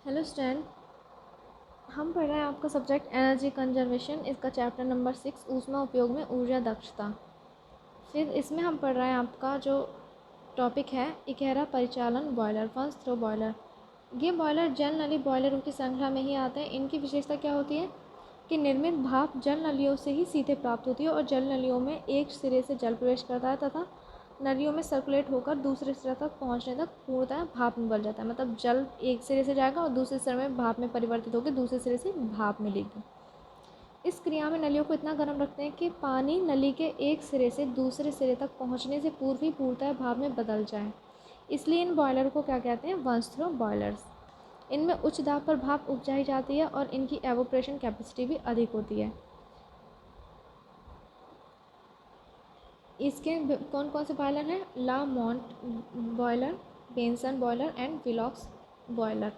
Hello student, हम पढ़ रहे हैं आपका सब्जेक्ट एनर्जी कंजर्वेशन। इसका चैप्टर नंबर 6 ऊष्मा उपयोग में ऊर्जा दक्षता। फिर इसमें हम पढ़ रहे हैं आपका जो टॉपिक है इकेरा परिचालन बॉयलर, फर्स्ट थ्रो बॉयलर। ये बॉयलर जल नली बॉयलरों की श्रृंखला में ही आते हैं। इनकी विशेषता क्या होती है कि निर्मित भाप जल नलियों से ही सीधे प्राप्त होती है और जल नलियों में एक सिरे से जल प्रवेश करता है तथा नलियों में सर्कुलेट होकर दूसरे सिरे तक पहुंचने तक पूर्णतः भाप में बदल जाता है। मतलब जल एक सिरे से जाएगा और दूसरे सिरे में भाप में परिवर्तित होकर दूसरे सिरे से भाप मिलेगी। इस क्रिया में नलियों को इतना गर्म रखते हैं कि पानी नली के एक सिरे से दूसरे सिरे तक पहुंचने से पूर्व ही पूर्णतः भाप में बदल जाए। इसलिए इन बॉयलर को क्या कहते हैं? वंश थ्रो बॉयलर्स। इनमें उच्च दाब पर भाप उपजाई जाती है और इनकी एवोपरेशन कैपेसिटी भी अधिक होती है। इसके कौन कौन से बॉयलर हैं? La Mont boiler, Benson boiler and Velox boiler.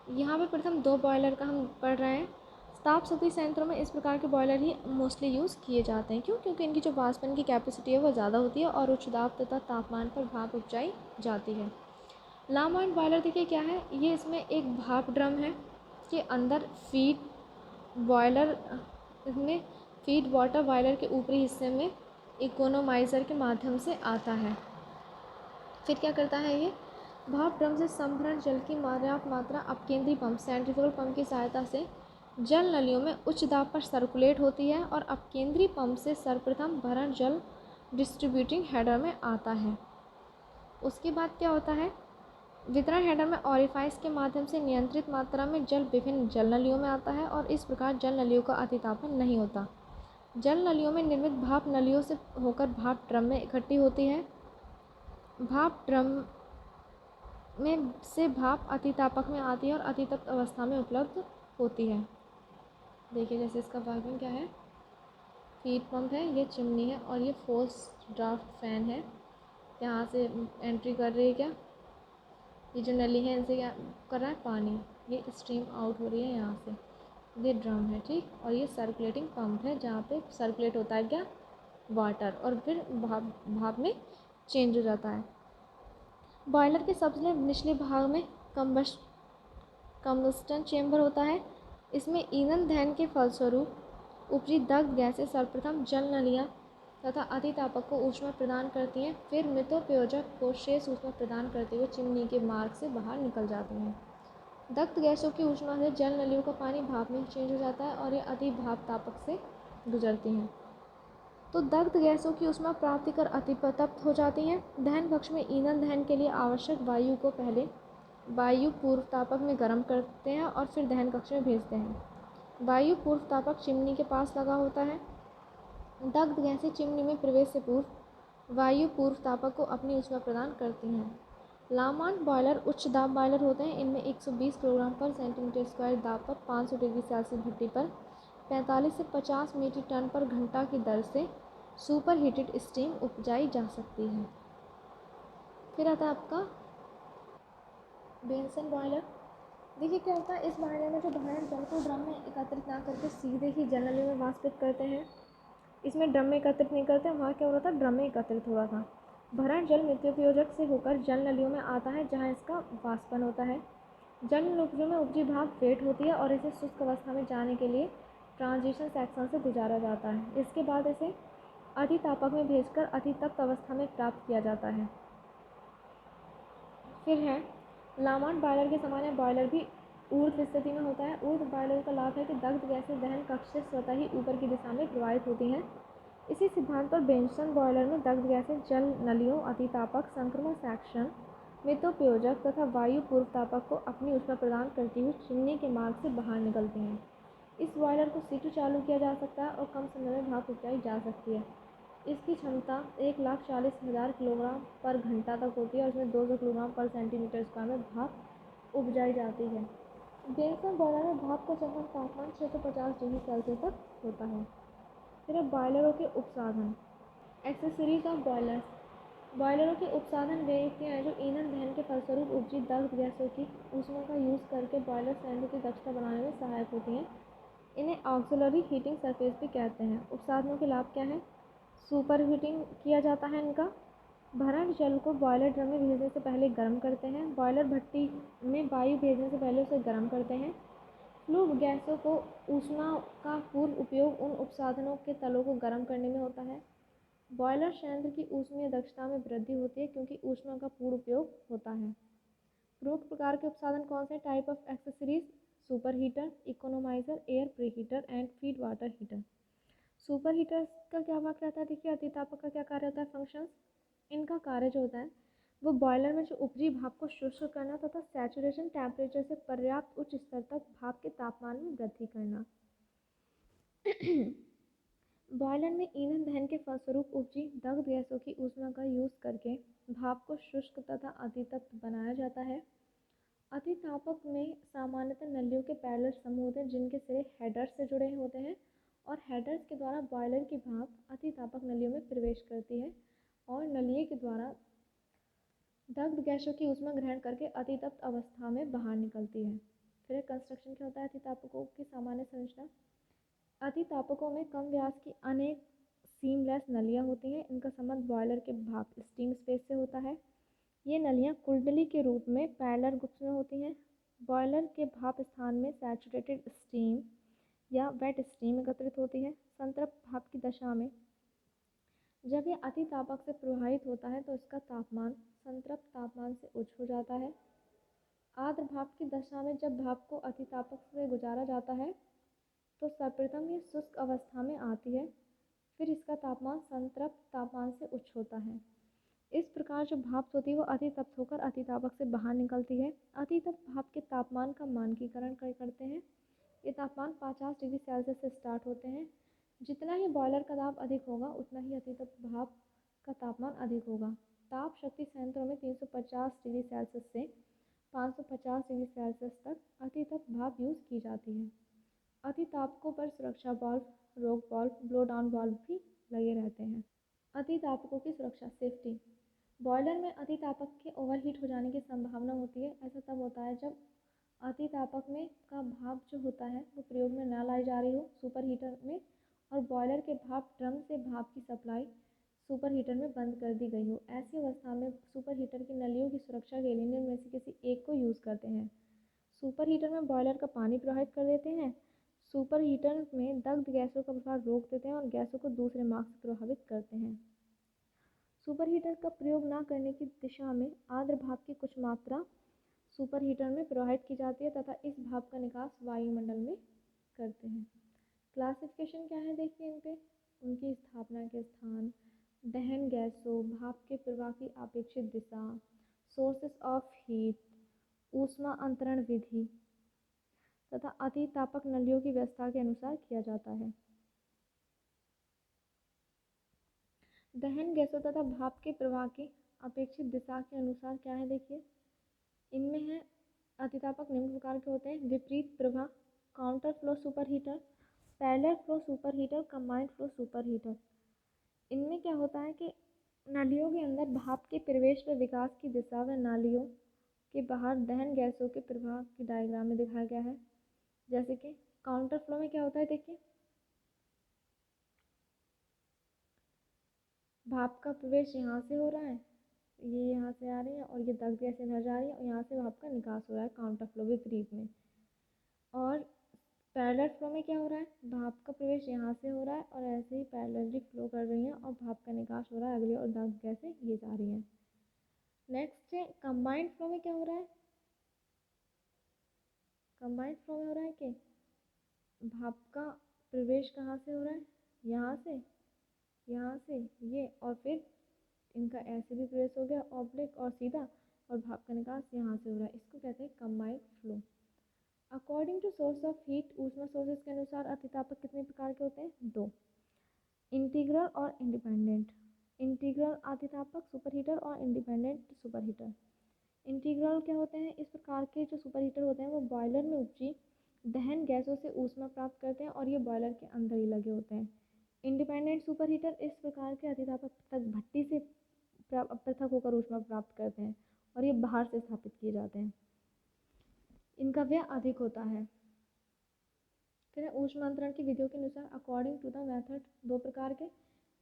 यहाँ पे प्रथम दो बॉयलर का हम पढ़ रहे हैं। ताप शक्ति संयंत्रों में इस प्रकार के बॉयलर ही मोस्टली यूज़ किए जाते हैं। क्यों? क्योंकि इनकी जो वाष्पन की कैपेसिटी है वो ज़्यादा होती है और उच्च दाब तथा तापमान पर भाप उपजाई जाती है। ला मॉन्ट बॉयलर देखिए क्या है, ये इसमें एक भाप ड्रम है के अंदर फीड बॉयलर इसमें फीड वाटर बॉयलर के ऊपरी हिस्से में इकोनोमाइज़र के माध्यम से आता है। फिर क्या करता है ये? भाप ड्रम से संभरण जल की पर्याप्त मात्रा अपकेंद्री पंप, सेंट्रीफ्यूगल पंप की सहायता से जल नलियों में उच्च दाब पर सर्कुलेट होती है और अपकेंद्री पंप से सर्वप्रथम भरण जल डिस्ट्रीब्यूटिंग हेडर में आता है। उसके बाद क्या होता है? वितरण हेडर में ऑरिफाइस के माध्यम से नियंत्रित मात्रा में जल विभिन्न जल नलियों में आता है और इस प्रकार जल नलियों का अतितापन नहीं होता। जल नलियों में निर्मित भाप नलियों से होकर भाप ड्रम में इकट्ठी होती है। भाप ड्रम में से भाप अतितापक में आती है और अतितप्त अवस्था में उपलब्ध होती है। देखिए जैसे इसका वर्किंग क्या है। हीट पंप है, ये चिमनी है और ये फोर्स ड्राफ्ट फैन है। यहाँ से एंट्री कर रही है क्या? ये जो नली है इनसे क्या कर रहा है? पानी। ये स्ट्रीम आउट हो रही है यहाँ से। ये ड्रम है, ठीक। और ये सर्कुलेटिंग पंप है जहाँ पे सर्कुलेट होता है क्या? वाटर, और फिर भाप भाप में चेंज हो जाता है। बॉयलर के सबसे निचले भाग में कम्बस्टन चेंबर होता है। इसमें ईंधन दहन के फलस्वरूप उपजी दग्ध गैसें सर्वप्रथम जल नलियाँ तथा अतितापक को ऊष्मा प्रदान करती हैं, फिर मृतोपयोजक को शेष ऊष्मा प्रदान करते हुए चिमनी के मार्ग से बाहर निकल जाती हैं। दग्ध गैसों की ऊष्मा से जल नलियों का पानी भाप में चेंज हो जाता है और ये अति भाप तापक से गुजरती हैं। तो दग्ध गैसों की ऊष्मा प्राप्ति कर अतितप्त हो जाती हैं। दहन कक्ष में ईंधन दहन के लिए आवश्यक वायु को पहले वायु पूर्व तापक में गर्म करते हैं और फिर दहन कक्ष में भेजते हैं। वायु पूर्व तापक चिमनी के पास लगा होता है। दग्ध गैसें चिमनी में प्रवेश से पूर्व वायु पूर्व तापक को अपनी ऊष्मा प्रदान करती हैं। लामांट बॉयलर उच्च दाब बॉयलर होते हैं। इनमें 120 किलोग्राम पर सेंटीमीटर स्क्वायर दाब पर 500 डिग्री सेल्सियस भट्टी पर 45 से 50 मीट्रिक टन पर घंटा की दर से सुपर हीटेड स्टीम उपजाई जा सकती है। फिर आता है आपका बेंसन बॉयलर। देखिए क्या होता है, इस बॉयलर में जो भरण जल को ड्रम में एकत्रित ना करके सीधे ही जल नली में वाष्पित करते हैं। इसमें ड्रम में एकत्रित नहीं करते, वहाँ क्या हो रहा था? ड्रम में एकत्रित हो रहा था। भरण जल मृत्युपयोजक से होकर जल नलियों में आता है जहाँ इसका वाष्पन होता है। जल नलियों में उपजी भाप वेट होती है और इसे शुष्क अवस्था में जाने के लिए ट्रांजिशन सेक्शन से गुजारा जाता है। इसके बाद इसे अतितापक में भेजकर अतितप्त अवस्था में प्राप्त किया जाता है। फिर है लामांट बॉयलर के समान है। बॉयलर भी ऊर्ध्व स्थिति में होता है। ऊर्ध्व बॉयलर का लाभ है कि दग्ध गैसें दहन कक्ष से स्वतः ही ऊपर की दिशा में प्रवाहित होती हैं। इसी सिद्धांत पर बेंसन बॉयलर में दग्ध गैसें जल नलियों, अतितापक, संक्रमण सेक्शन, मृतोपयोजक तथा वायु पूर्व तापक को अपनी ऊष्मा प्रदान करती हुई चिमनी के मार्ग से बाहर निकलती हैं। इस बॉयलर को शीघ्र चालू किया जा सकता है और कम समय में भाप उपजाई जा सकती है। इसकी क्षमता 1,40,000 किलोग्राम पर घंटा तक होती है और इसमें 200 किलोग्राम पर सेंटीमीटर स्क्वायर में भाप उपजाई जाती है। बेंसन बॉयलर में भाप का चक्र तापमान 650 डिग्री सेल्सियस तक होता है। फिर अब बॉयलरों के उपसाधन, एक्सेसरीज ऑफ बॉयलर्स। बॉयलरों के उपसाधन वे युक्तियाँ हैं जो ईंधन दहन के फलस्वरूप उपजी दग्ध गैसों की ऊष्मा का यूज़ करके बॉयलर संयंत्र की दक्षता बढ़ाने में सहायक होती हैं। इन्हें ऑक्सिलरी हीटिंग सरफेस भी कहते हैं। उपसाधनों के लाभ क्या हैं? सुपर हीटिंग किया जाता है इनका, भरण जल को बॉयलर ड्रम में भेजने से पहले गर्म करते हैं। बॉयलर भट्टी में वायु भेजने से पहले उसे गर्म करते हैं। फ्लू गैसों को ऊष्मा का पूर्व उपयोग उन उपसाधनों के तलों को गर्म करने में होता है। बॉयलर संयंत्र की ऊष्मीय दक्षता में वृद्धि होती है क्योंकि ऊष्मा का पूर्ण उपयोग होता है। उपरोक्त प्रकार के उपसाधन कौन से? Type of accessories: super heater, economiser, air preheater and feed water heater. Super heater का क्या वाक्य रहता है? देखिए, अतितापक का क्या कार्य होता है? फंक्शंस। इनका कार्य जो होता है वो बॉयलर में जो उपजी भाप को शुष्क करना तथा सैचुरेशन टेम्परेचर से पर्याप्त उच्च स्तर तक भाप के तापमान में वृद्धि करना। बॉयलर में ईंधन दहन के फलस्वरूप उपजी दग्ध गैसों की ऊष्मा का यूज करके भाप को शुष्क तथा अतितप्त बनाया जाता है। अतितापक में सामान्यतः नलियों के पैरेलल समूह होते हैं जिनके सिरे हेडर्स से जुड़े होते हैं और हेडर्स के द्वारा बॉयलर की भाप अतितापक नलियों में प्रवेश करती है और नलिये के द्वारा दग्ध गैसों की ऊष्मा ग्रहण करके अतितप्त अवस्था में बाहर निकलती है। फिर कंस्ट्रक्शन क्या होता है अतितापकों की सामान्य संरचना? अतितापकों में कम व्यास की अनेक सीमलेस नलियाँ होती हैं। इनका संबंध बॉयलर के भाप स्टीम स्पेस से होता है। ये नलियाँ कुंडली के रूप में पैरेलल ग्रुप्स में होती हैं। बॉयलर के भाप स्थान में सैचुरेटेड स्टीम या वेट स्टीम एकत्रित होती है। संतृप्त भाप की दशा में जब यह अतितापक से प्रवाहित होता है तो इसका तापमान संतृप्त तापमान से उच्च हो जाता है। आर्द्र भाप की दशा में जब भाप को अतितापक से गुजारा जाता है तो सर्वप्रथम ये शुष्क अवस्था में आती है, फिर इसका तापमान संतृप्त तापमान से उच्च होता है। इस प्रकार जो भाप होती है वो अतितप्त होकर अतितापक से बाहर निकलती है। अतितप्त भाप के तापमान का मानकीकरण करते हैं। ये तापमान 50 डिग्री सेल्सियस से स्टार्ट होते हैं। जितना ही बॉयलर का दाब अधिक होगा उतना ही अतितप्त भाप का तापमान अधिक होगा। ताप शक्ति संयंत्रों में 350 डिग्री सेल्सियस से 550 डिग्री सेल्सियस तक अतितप्त भाप यूज़ की जाती है। अतितापकों पर सुरक्षा वाल्व, रोक वाल्व, ब्लो डाउन वाल्व भी लगे रहते हैं। अतितापकों की सुरक्षा सेफ्टी: बॉयलर में अतितापक के ओवरहीट हो जाने की संभावना होती है। ऐसा तब होता है जब अतितापक में का भाप जो होता है वो प्रयोग में न लाई जा रही हो सुपर हीटर में और बॉयलर के भाप ड्रम से भाप की सप्लाई सुपर हीटर में बंद कर दी गई हो। ऐसी अवस्था में सुपर हीटर की नलियों की सुरक्षा के लिए इनमें से किसी एक को यूज़ करते हैं। सुपर हीटर में बॉयलर का पानी प्रवाहित कर देते हैं। सुपर हीटर में दग्ध गैसों का प्रवाह रोक देते हैं और गैसों को दूसरे मार्ग से प्रभावित करते हैं। सुपर हीटर का प्रयोग न करने की दिशा में आर्द्र भाप की कुछ मात्रा सुपर हीटर में प्रवाहित की जाती है तथा इस भाप का निकास वायुमंडल में करते हैं। क्लासिफिकेशन क्या है देखिए इन पे? उनकी स्थापना के स्थान, दहन गैसों, भाप के प्रवाह की अपेक्षित दिशा, सोर्सेस ऑफ हीट, ऊष्मा अंतरण विधि तथा अतितापक नलियों की व्यवस्था के अनुसार किया जाता है। दहन गैसों तथा भाप के प्रवाह की अपेक्षित दिशा के अनुसार क्या है देखिए? इनमें है अतितापक निम्न प्रकार के होते हैं: विपरीत प्रवाह, counter flow super heater, parallel flow super heater, combined flow super heater. इनमें क्या होता है कि नलियों के अंदर भाप के प्रवेश व विकास की दिशा व नालियों के बाहर दहन गैसों के प्रवाह की डायग्राम में दिखाया गया है। जैसे कि काउंटर फ्लो में क्या होता है देखिए, भाप का प्रवेश यहाँ से हो रहा है, ये यहाँ से आ रही है और ये दग्ध गैस इधर जा रही है और यहाँ से भाप का निकास हो रहा है काउंटर फ्लो विपरीत में। और पैरेलल फ्लो में क्या हो रहा है, भाप का प्रवेश यहाँ से हो रहा है और ऐसे ही पैरेलली फ्लो कर रही हैं और भाप का निकास हो रहा है अगली और दग्ध गैसें ये जा रही हैं। नेक्स्ट है कंबाइंड फ्लो में क्या हो रहा है? कंबाइंड फ्लो में हो रहा है कि भाप का प्रवेश कहाँ से हो रहा है, यहाँ से ये, और फिर इनका ऐसे भी प्रवेश हो गया ऑब्लिक और सीधा और भाप का निकास यहाँ से हो रहा है। इसको कहते हैं combined flow. According to source of heat, ऊष्मा सोर्सेज के अनुसार अतितापक कितने प्रकार के होते हैं? 2, इंटीग्रल और इंडिपेंडेंट। इंटीग्रल अतितापक सुपर हीटर और इंडिपेंडेंट सुपर हीटर। इंटीग्रल क्या होते हैं? इस प्रकार के जो सुपर हीटर होते हैं वो बॉयलर में उपजी दहन गैसों से ऊष्मा प्राप्त करते हैं और ये बॉयलर के अंदर ही लगे होते हैं। इंडिपेंडेंट सुपर हीटर इस प्रकार के अतितापक पृथक भट्टी से पृथक होकर ऊष्मा प्राप्त करते हैं और ये बाहर से स्थापित किए जाते हैं। इनका व्यय अधिक होता है। फिर ऊष्मा अंतरण की विधियों के अनुसार अकॉर्डिंग टू द मेथड 2 प्रकार के।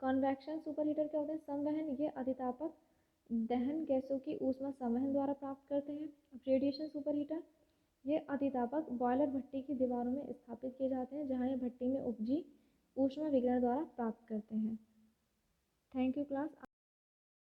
कन्वेक्शन सुपर हीटर क्या होते हैं? संवहन, ये अतितापक दहन गैसों की ऊष्मा संवहन द्वारा प्राप्त करते हैं। रेडिएशन सुपर हीटर, ये अतितापक बॉयलर भट्टी की दीवारों में स्थापित किए जाते हैं, जहाँ ये भट्टी में उपजी ऊष्मा विकिरण द्वारा प्राप्त करते हैं। Thank you class.